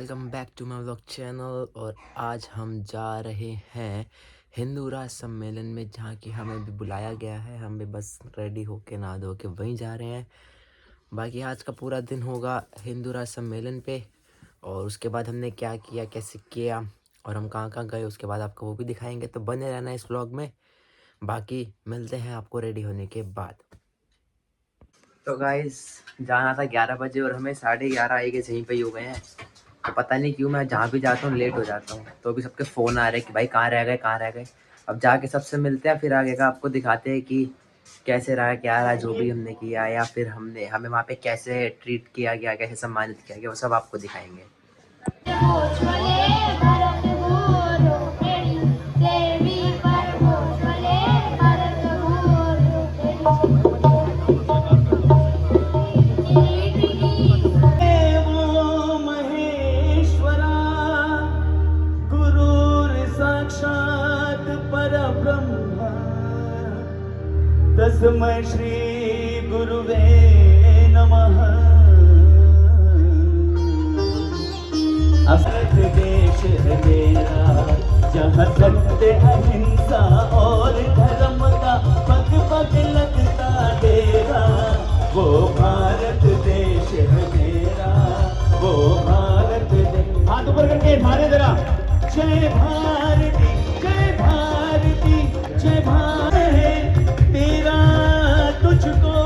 Welcome back to my vlog channel. और आज हम जा रहे हैं हिंदू राष्ट्र सम्मेलन में, जहाँ की हमें भी बुलाया गया है। हम भी बस रेडी होके नहा धो के वहीं जा रहे हैं। बाकी आज का पूरा दिन होगा हिंदू राष्ट्र सम्मेलन पे, और उसके बाद हमने क्या किया, कैसे किया और हम कहाँ कहाँ गए, उसके बाद आपको वो भी दिखाएंगे। तो बने रहना इस व्लॉग में। बाकी मिलते हैं आपको रेडी होने के बाद। तो गाइस, जाना था 11 बजे और हमें 11:30 आए के यहीं पे ही हो गए हैं। तो पता नहीं क्यों मैं जहाँ भी जाता हूँ लेट हो जाता हूँ। तो अभी सबके फ़ोन आ रहे हैं कि भाई कहाँ रह गए, कहाँ रह गए। अब जाके सबसे मिलते हैं, फिर आगे का आपको दिखाते हैं कि कैसे रहा, क्या रहा, जो भी हमने किया, या फिर हमें वहाँ पे कैसे ट्रीट किया गया, कैसे सम्मानित किया गया, वो सब आपको दिखाएंगे। तस्मै श्री गुरुवे नमः। असत देश है मेरा, जहाँ सत्य अहिंसा और धर्म का पग पग लगता डेरा। वो भारत देश है मेरा, वो भारत देश। हाथ ऊपर करके मारे जरा। जय भारती, जय भारती, जय भारत तेरा तुझको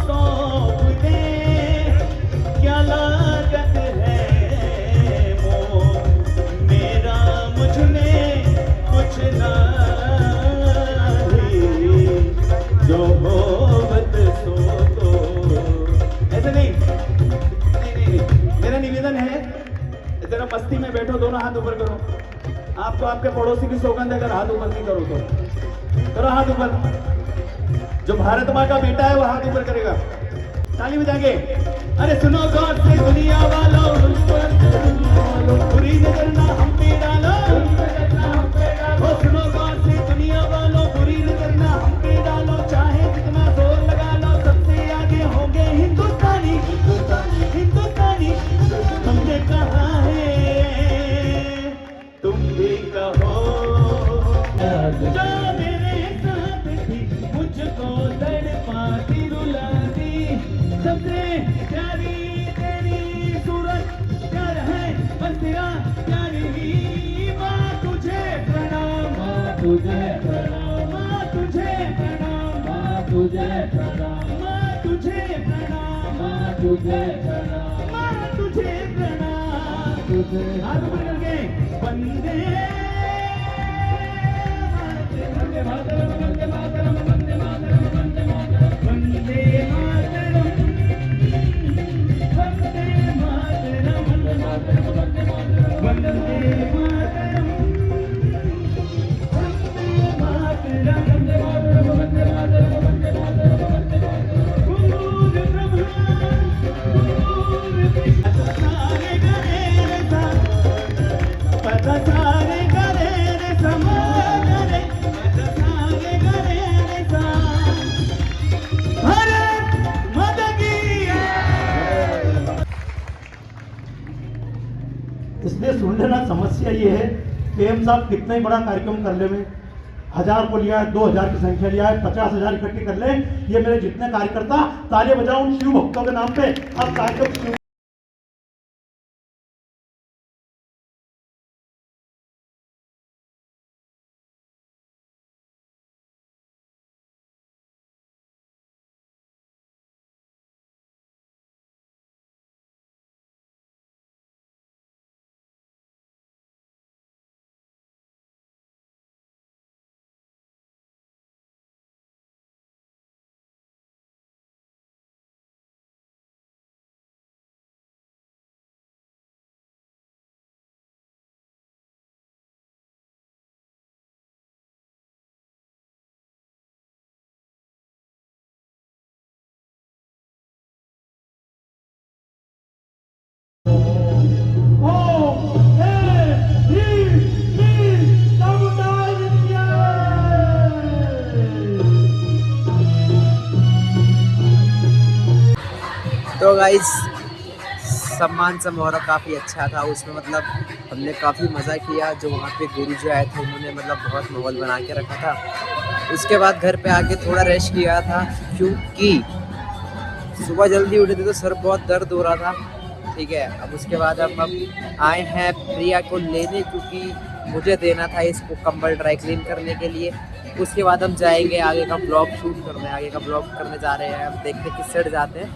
सौंप दे, क्या लागत है मोह मेरा मुझ में कुछ नहीं, जो होवत सो तो। ऐसे नहीं, मेरा निवेदन है, जरा मस्ती में बैठो, दोनों हाथ ऊपर करो। आपको आपके पड़ोसी की सौगंध अगर हाथ ऊपर नहीं करो तो करो हाथ ऊपर। जो भारत माँ का बेटा है वो हाथ ऊपर करेगा, ताली बजाएंगे। अरे सुनो गौर से दुनिया वालों, बुरी नजर ना हम पे डालो। ओ सुनो गौर से दुनिया वालों, बुरी नजर ना हम पे डालो। चाहे जितना जोर लगा लो, सबसे आगे होंगे हिंदुस्तानी, हिंदुस्तानी। हमने कहा है, तुम भी कहो। जो मेरे साथ थी, मुझको तड़पाती रुलाती। सबसे प्यारी तेरी सूरत, प्यार है बस तेरा प्यारी। माँ तुझे प्रणाम, माँ तुझे प्रणाम, माँ तुझे प्रणाम, माँ तुझे प्रणाम, माँ तुझे प्रणाम, माँ तुझे प्रणाम, माँ तुझे प्रणाम, तुझे। हाथ ऊपर करके वंदे मातरम, वंदे मातरम, वंदे मातरम, वंदे मातरम, वंदे मातरम, वंदे मातरम, वंदे मातरम, वंदे मातरम, वंदे मातरम, वंदे मातरम, वंदे मातरम, वंदे मातरम, वंदे मातरम। गुरु ब्रह्मा गुरु विष्णु, सारे गरे रे सा, पता सारे गरे रे समा गरे, पता सारे गरे रे सा। भारत माता की। इसलिए सुन लेना, समस्या ये है कि हम साहब कितना ही बड़ा कार्यक्रम कर ले में, 1000 को लिया है, 2000 की संख्या लिया है, 50,000 इकट्ठी कर ले। ये मेरे जितने कार्यकर्ता ताली बजाओ उन शिव भक्तों के नाम पे। अब कार्यक्रम तो गाइस सम्मान समारोह काफ़ी अच्छा था। उसमें मतलब हमने काफ़ी मज़ा किया। जो वहाँ पे गुरु जी आए थे उन्होंने मतलब बहुत माहौल बना के रखा था। उसके बाद घर पे आके थोड़ा रेस्ट किया था, क्योंकि सुबह जल्दी उठे थे तो सर बहुत दर्द हो रहा था। ठीक है, अब उसके बाद हम अब आए हैं प्रिया को लेने, क्योंकि मुझे देना था इसको कंबल ड्राई क्लीन करने के लिए। उसके बाद हम जाएंगे आगे का ब्लॉग शूट करने, आगे का ब्लॉग करने जा रहे हैं। अब देखते हैं किस साइड जाते हैं।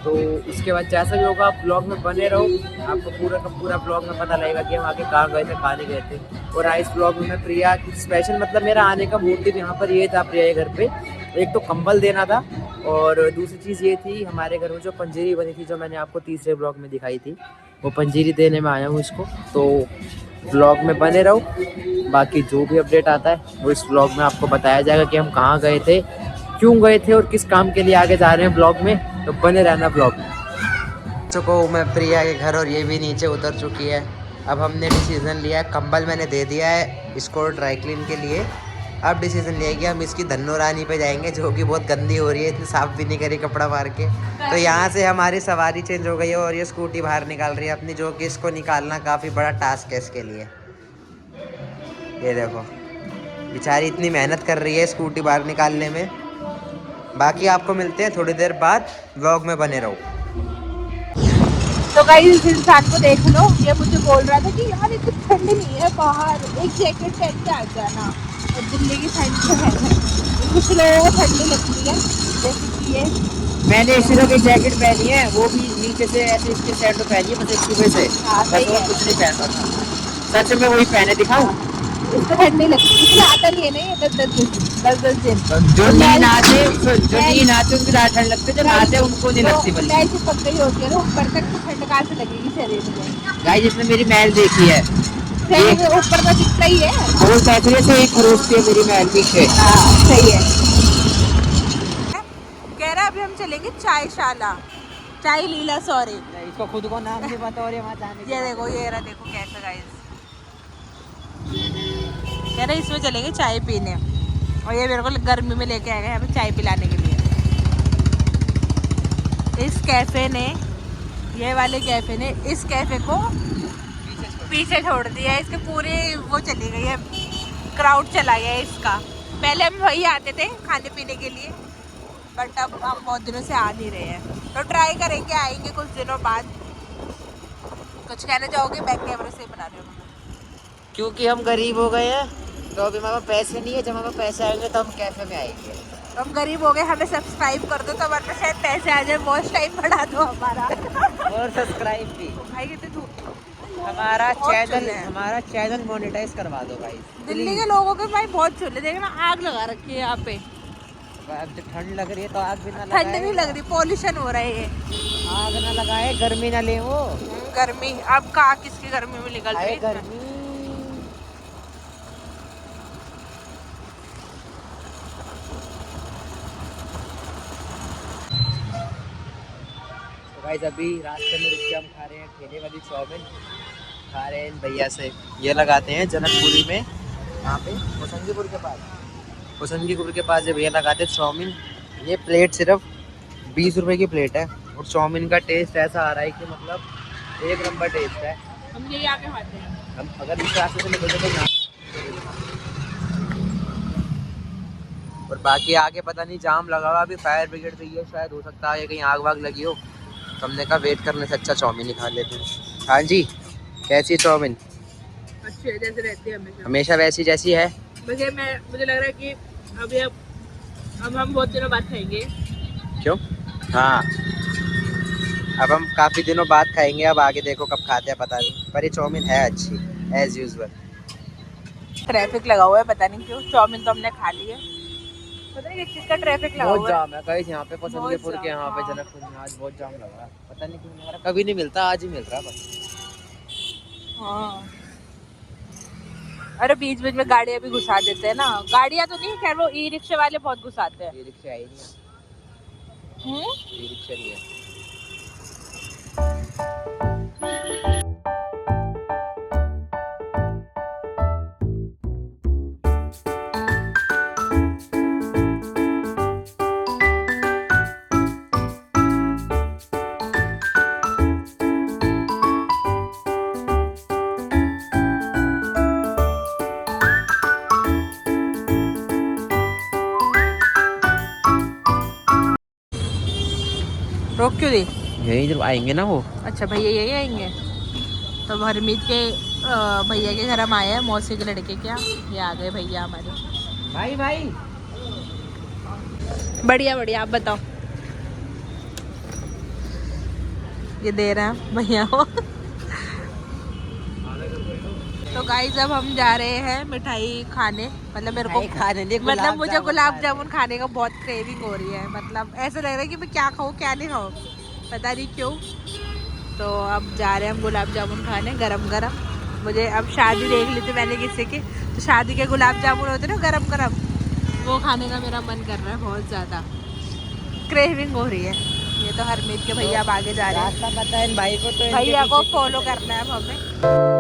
तो उसके बाद जैसा भी होगा आप ब्लॉग में बने रहो, आपको पूरा का पूरा ब्लॉग में पता लगेगा कि हम आगे कहाँ गए थे, कहाँ नहीं गए थे। और आज इस ब्लॉग में मैं प्रिया की स्पेशल, मतलब मेरा आने का मोटिव यहाँ पर ये था प्रिया के घर पे, एक तो कंबल देना था, और दूसरी चीज़ ये थी हमारे घर में जो पंजीरी बनी थी, जो मैंने आपको तीसरे ब्लॉग में दिखाई थी, वो पंजीरी देने में आया हूँ इसको। तो ब्लॉग में बने रहो, बाकी जो भी अपडेट आता है वो इस ब्लॉग में आपको बताया जाएगा कि हम कहाँ गए थे, क्यों गए थे और किस काम के लिए आगे जा रहे हैं ब्लॉग में। तो बने रहना ब्लॉग में। चुका हूँ मैं प्रिया के घर और ये भी नीचे उतर चुकी है। अब हमने डिसीज़न लिया है, कंबल मैंने दे दिया है इसको ड्राई क्लीन के लिए। अब डिसीज़न लिया कि हम इसकी धन्नो रानी पे जाएंगे, जो कि बहुत गंदी हो रही है, इतनी साफ़ भी नहीं करी कपड़ा मार के। तो यहाँ से हमारी सवारी चेंज हो गई है और ये स्कूटी बाहर निकाल रही है अपनी, जो कि इसको निकालना काफ़ी बड़ा टास्क है इसके लिए। ये देखो बेचारी इतनी मेहनत कर रही है स्कूटी बाहर निकालने में। बाकी आपको मिलते हैं थोड़ी देर बाद, व्लॉग में बने रहो। तो गाइस इस इंसान को देख लो, ये मुझे बोल रहा था कि यार इतनी ठंड नहीं है बाहर, एक जैकेट पहन के आ जाना। और दिल्ली की ठंड तो है, कुछ लोगों को ठंडी लगती है, जैसे कि ये मैंने इसी तरह की जैकेट पहनी है, वो भी नीचे से ऐसे इसके सेट तो पहनी है, बस एक सुबह से बस, और कुछ नहीं पहन रहा था। सच में वही पहने दिखाऊं? इसको ठंडी लगती है, इसलिए आता नहीं है ना ये 10-10 दिन। जो नहीं नहाते उनको ज़्यादा ठंड लगती है, जो नहाते उनको नहीं लगती। तो मैं ऐसी पक गई होती है ना ऊपर तक, तो ठंड कहाँ से लगेगी शरीर में। गाइस जिसने मेरी महल देखी है, ऊपर तो दिखता ही है, वो कैसे से एक खरोचती है मेरी महल पीछे। सही है। कह रहा अभी हम चलेंगे चायशाला, चाय लीला, सॉरी इसको खुद को नाम नहीं पता और ये वहाँ जाने ये देखो, ये रहा, देखो कैसा गाइस। कह रहा इसमें चलेंगे चाय पीने, और ये मेरे को गर्मी में लेके आएगा यहाँ पे चाय पिलाने के लिए। इस कैफे ने, ये वाले कैफे ने इस कैफे को पीछे छोड़ दिया है। इसके पूरे वो चली गई है, क्राउड चला गया है इसका। पहले हम वही आते थे खाने पीने के लिए, बट अब हम बहुत दिनों से आ नहीं रहे हैं, तो ट्राई करेंगे, आएंगे कुछ दिनों बाद। कुछ कहना चाहोगे? बैक कैमरे से बना रहे हो? क्योंकि हम गरीब हो गए हैं, तो अभी हमारे पास पैसे नहीं है। जब हमारे पास पैसे आएंगे तो हम कैफे में आएंगे। तो हम गरीब हो गए, हमें सब्सक्राइब कर दो तो हमारे पास शायद पैसे आ जाए, वॉच टाइम बढ़ा दो हमारा। और सब्सक्राइब भी, भाई कितनी धूप, हमारा चैनल मोनेटाइज करवा दो भाई। दिल्ली के लोगों के भाई बहुत चूल्हे, देखना आग लगा रखी है यहाँ पे। अब ठंड लग रही है तो आग भी ना ठंड लगाए। नहीं लग रही, पॉल्यूशन हो रहा है ये। आग ना लगाए, गर्मी ना ले वो। गर्मी अब कहाँ किसकी गर्मी में निकल रही है। गर्मी। तो गाइस अभी रास्ते में रुक के हम खा रहे हैं ठेले वाली चाउमीन, खा रहे हैं भैया से। ये लगाते हैं जनकपुरी में, यहाँ पे होसंगीपुर के पास, होसंगीपुर के पास ये भैया लगाते हैं चाउमीन। ये प्लेट सिर्फ 20 रुपए की प्लेट है, और चाउमीन का टेस्ट ऐसा आ रहा है कि मतलब एक नंबर टेस्ट है। हम यही आके खाते हैं। हम अगर इस रास्ते से निकलते तो यहाँ, और बाकी आगे पता नहीं जाम लगा हुआ, अभी फायर ब्रिगेड से ये शायद हो सकता है कहीं आग वाग लगी हो, तो हमने कहा वेट करने से अच्छा चाउमीन ही खा लेते हैं। हाँ जी, कैसी है चाउमीन? अच्छी है, जैसे रहती है हमेशा, हमेशा वैसी जैसी है। मुझे लग रहा है कि अभी अब हम बहुत दिनों बाद खाएंगे। क्यों? हाँ, अब हम काफ़ी दिनों बाद खाएंगे। अब आगे देखो कब खाते हैं पता नहीं, पर ये चाउमीन है अच्छी एज यूजुअल। ट्रैफिक लगा हुआ है, पता नहीं क्यों। चाउमीन तो हमने खा ली है, पता नहीं किस चीज़ का ट्रैफिक लगा बहुत हुआ है। जाम है गाइस यहाँ पे, पसंदीपुर के यहाँ पे, जनकपुर में आज बहुत जाम लगा है, पता नहीं क्यों लग रहा, कभी नहीं मिलता, आज ही मिल रहा बस। हाँ, अरे बीच बीच में गाड़ियाँ भी घुसा देते हैं ना। गाड़ियाँ तो नहीं, खैर वो ई रिक्शे वाले बहुत घुसाते हैं। ये रिक्शा आई नहीं है, ये रिक्शा नहीं है। यही जब आएंगे ना वो। अच्छा भैया यही आएंगे। तो हरमीत के भैया के घर हम आए हैं, मौसी के लड़के क्या, ये आ गए भैया हमारे। भाई भाई बढ़िया बढ़िया, आप बताओ। ये दे रहे हैं भैया को। तो गाइस अब हम जा रहे हैं मिठाई खाने, मतलब मेरे को मतलब मुझे गुलाब जामुन खाने का बहुत क्रेविंग हो रही है। मतलब ऐसा लग रहा है कि मैं क्या खाऊं क्या नहीं खाऊं, पता नहीं क्यों। तो अब जा रहे हैं हम गुलाब जामुन खाने गरम गरम। मुझे अब शादी देख ली थी मैंने किसी की, तो शादी के गुलाब जामुन होते ना गरम गरम, वो खाने का मेरा मन कर रहा है, बहुत ज़्यादा क्रेविंग हो रही है। ये तो हरमीत के भैया अब आगे जा रहे हैं, रास्ता पता है इन भाई को, तो भैया को फॉलो करना है अब हमें।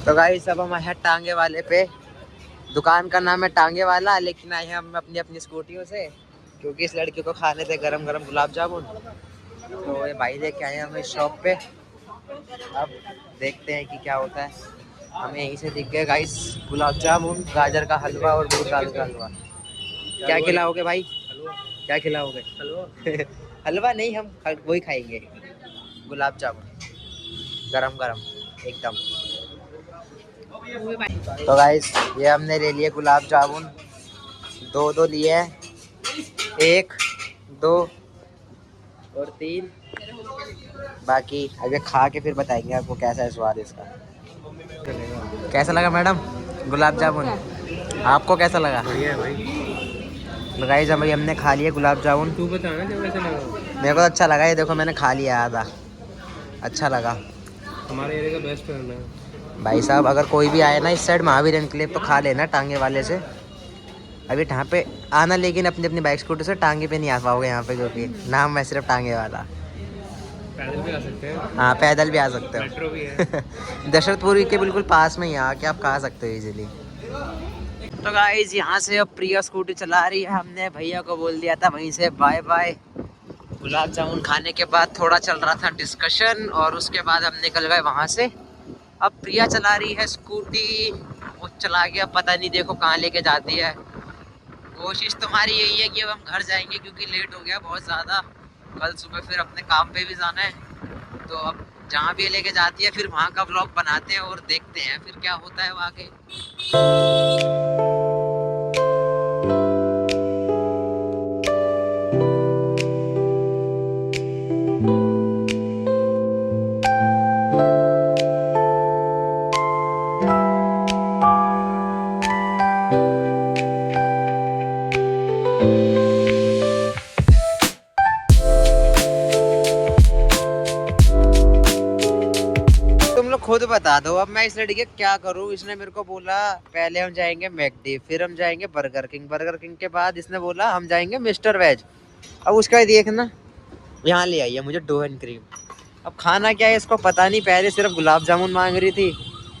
तो गाइस अब हम हैं टांगे वाले पे। दुकान का नाम है टांगे वाला, लेकिन आए हैं हम अपनी अपनी स्कूटियों से, क्योंकि इस लड़की को खाने थे गरम गरम गुलाब जामुन। तो ये भाई लेके आए हैं हमें शॉप पे। अब देखते हैं कि क्या होता है। हमें यहीं से दिख गए गाइस गुलाब जामुन, गाजर का हलवा और दूध दाल का हलवा। क्या खिलाओगे भाई? क्या खिलाओगे? हलवा नहीं, हम वही खाएंगे, गुलाब जामुन गरम गरम एकदम। तो गाइस ये हमने ले लिए गुलाब जामुन, दो लिए हैं, 1 2 और 3। बाकी अभी खा के फिर बताएंगे आपको कैसा है स्वाद इसका। कैसा लगा मैडम गुलाब जामुन? आपको कैसा लगा? बढ़िया है भाई। तो गाइस अभी हमने खा लिया गुलाब जामुन। तू बता ना कैसा लगा? मेरे को तो अच्छा लगा, ये देखो मैंने खा लिया आधा, अच्छा लगा। हमारे एरिया का बेस्ट फ्रेंड है भाई साहब अगर कोई भी आए ना इस साइड महावीर एनक्लेव तो खा लेना टांगे वाले से। अभी यहाँ पे आना, लेकिन अपनी अपनी बाइक स्कूटर से, टांगे पे नहीं आ पाओगे यहाँ पे, क्योंकि नाम है सिर्फ टांगे वाला। पैदल भी आ सकते हैं, हाँ पैदल भी आ सकते हो। मेट्रो भी है। दशरथपुरी के बिल्कुल पास में ही आके आप खा सकते हो इजीली। तो गाइस यहाँ से अब प्रिया स्कूटी चला रही है, हमने भैया को बोल दिया था वहीं से बाय बाय। गुलाब जामुन खाने के बाद थोड़ा चल रहा था डिस्कशन, और उसके बाद हम निकल गए वहाँ से। अब प्रिया चला रही है स्कूटी, वो चला गया पता नहीं, देखो कहाँ लेके जाती है। कोशिश तुम्हारी यही है कि अब हम घर जाएंगे, क्योंकि लेट हो गया बहुत ज़्यादा, कल सुबह फिर अपने काम पे भी जाना है। तो अब जहाँ भी लेके जाती है फिर वहाँ का व्लॉग बनाते हैं और देखते हैं फिर क्या होता है आगे। खुद बता दो अब मैं इस लड़की के क्या करूं। इसने मेरे को बोला पहले हम जाएंगे मैकडी, फिर हम जाएंगे बर्गर किंग के बाद इसने बोला हम जाएंगे मिस्टर वेज। अब उसका ही देखना, यहाँ ले आई है मुझे डो एंड क्रीम। अब खाना क्या है इसको पता नहीं, पहले सिर्फ गुलाब जामुन मांग रही थी,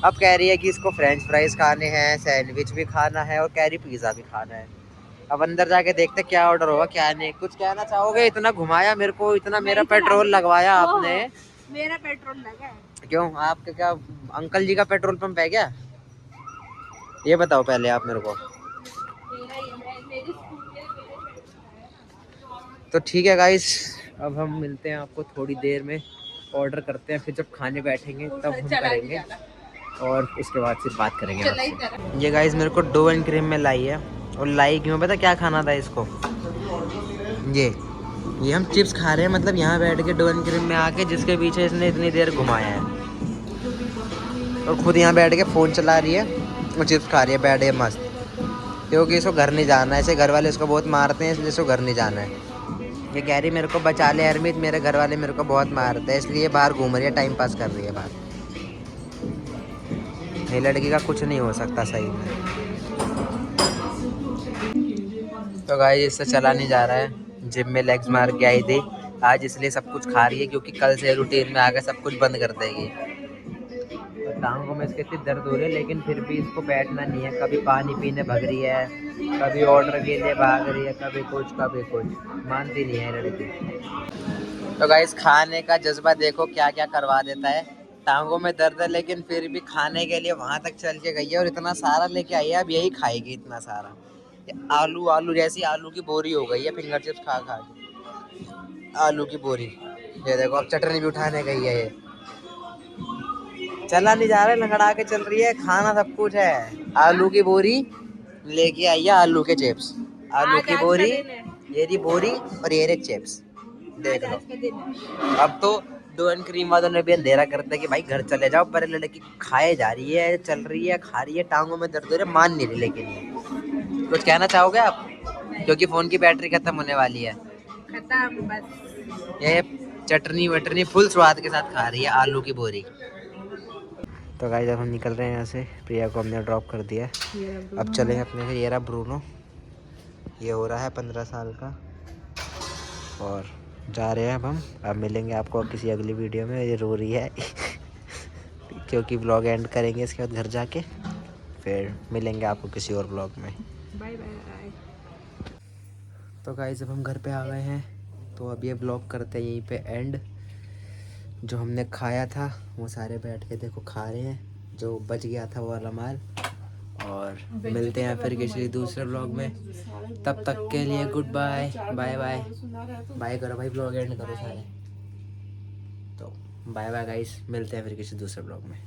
अब कह रही है कि इसको फ्रेंच फ्राइज खाने हैं, सैंडविच भी खाना है और कह रही पिज़्ज़ा भी खाना है। अब अंदर जाके देखते क्या ऑर्डर होगा क्या नहीं। कुछ कहना चाहोगे? इतना घुमाया मेरे को, इतना मेरा पेट्रोल लगवाया आपने। मेरा पेट्रोल लगा है। क्यों आपके क्या अंकल जी का पेट्रोल पंप है क्या? ये बताओ पहले आप मेरे को। तो ठीक है गाइस, अब हम मिलते हैं आपको थोड़ी देर में, ऑर्डर करते हैं, फिर जब खाने बैठेंगे तब हम करेंगे और उसके बाद फिर बात करेंगे आपसे। ये गाइस मेरे को डो एंड क्रीम में लाई है, और लाई क्यों पता क्या खाना था इसको? ये हम चिप्स खा रहे हैं, मतलब यहाँ बैठ के डो एंड क्रीम में आके, जिसके पीछे इसने इतनी देर घुमाया है, और खुद यहाँ बैठ के फ़ोन चला रही है और चिप्स खा रही है बैठ के मस्त, क्योंकि इसको घर नहीं जाना है। ऐसे घर वाले इसको बहुत मारते हैं, इसलिए इसको घर नहीं जाना है। ये कह रही मेरे को बचा ले हरमीत, मेरे घर वाले मेरे को बहुत मारते हैं, इसलिए बाहर घूम रही है, टाइम पास कर रही है बाहर। ये लड़की का कुछ नहीं हो सकता सही में। तो गाइस इससे चला नहीं जा रहा है, जिम में लेग्स मार के आई थी आज, इसलिए सब कुछ खा रही है, क्योंकि कल से रूटीन में आकर सब कुछ बंद कर देगी। तो टांगों में इसके इतनी दर्द हो रही है, लेकिन फिर भी इसको बैठना नहीं है। कभी पानी पीने भाग रही है, कभी ऑर्डर के लिए भाग रही है, कभी कुछ मानती नहीं है लड़की। तो गाइस खाने का जज्बा देखो क्या क्या करवा देता है। टांगों में दर्द है लेकिन फिर भी खाने के लिए वहाँ तक चल के गई है, और इतना सारा लेके आई है, अब यही खाएगी इतना सारा। आलू आलू जैसी आलू की बोरी हो गई है फिंगर चिप्स खा खा के। आलू की बोरी। ये देखो अब चटनी भी उठाने गई है ये। चला नहीं जा रहा, लंगड़ा के चल रही है, खाना सब कुछ है। आलू की बोरी लेके आई है, आलू के चिप्स। आलू की बोरी, ये रही बोरी और ये रहे चिप्स। देख लो। अब तो डो एंड क्रीम वालों ने भी अंधेरा कर दिया कि भाई घर चले जाओ, पर लड़की खाए जा रही है, चल रही है, खा रही है, टांगों में दर्द हो रहा है, मान नहीं रही। लेकिन ये कुछ कहना चाहोगे आप? क्योंकि फोन की बैटरी खत्म होने वाली है। खत्म बस। ये चटनी वटनी फुल स्वाद के साथ खा रही है आलू की बोरी। तो गाइस जब हम निकल रहे हैं यहाँ से, प्रिया को हमने ड्रॉप कर दिया है। अब चलेंगे अपने घर। ये रहा ब्रूनो, ये हो रहा है 15 साल का, और जा रहे हैं अब मिलेंगे आपको किसी अगली वीडियो में। ये रो रही है क्योंकि ब्लॉग एंड करेंगे इसके बाद घर जाके, फिर मिलेंगे आपको किसी और ब्लॉग में। Bye bye. तो गाइस जब हम घर पे आ गए हैं, तो अब ये ब्लॉग करते हैं यहीं पे एंड। जो हमने खाया था वो सारे बैठ के देखो खा रहे हैं, जो बच गया था वो वाला माल। और मिलते हैं फिर किसी दूसरे ब्लॉग में। तब तक के लिए goodbye. Bye bye bye करो भाई, ब्लॉग एंड करो सारे। तो बाय बाय गाइस, मिलते हैं फिर किसी दूसरे ब्लॉग में।